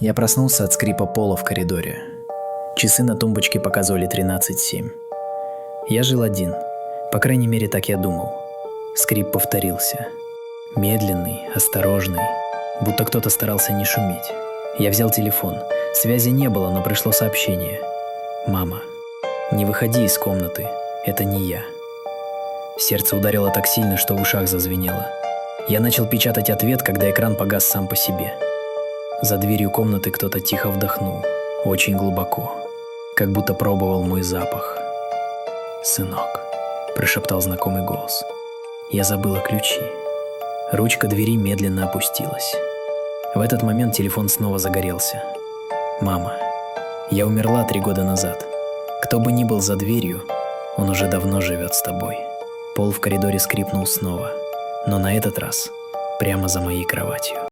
Я проснулся от скрипа пола в коридоре. Часы на тумбочке показывали 13:07. Я жил один. По крайней мере, так я думал. Скрип повторился. Медленный, осторожный, будто кто-то старался не шуметь. Я взял телефон. Связи не было, но пришло сообщение. «Мама, не выходи из комнаты. Это не я». Сердце ударило так сильно, что в ушах зазвенело. Я начал печатать ответ, когда экран погас сам по себе. За дверью комнаты кто-то тихо вдохнул, очень глубоко, как будто пробовал мой запах. «Сынок», – прошептал знакомый голос. Я забыла ключи. Ручка двери медленно опустилась. В этот момент телефон снова загорелся. «Мама, я умерла 3 года назад. Кто бы ни был за дверью, он уже давно живет с тобой». Пол в коридоре скрипнул снова, но на этот раз прямо за моей кроватью.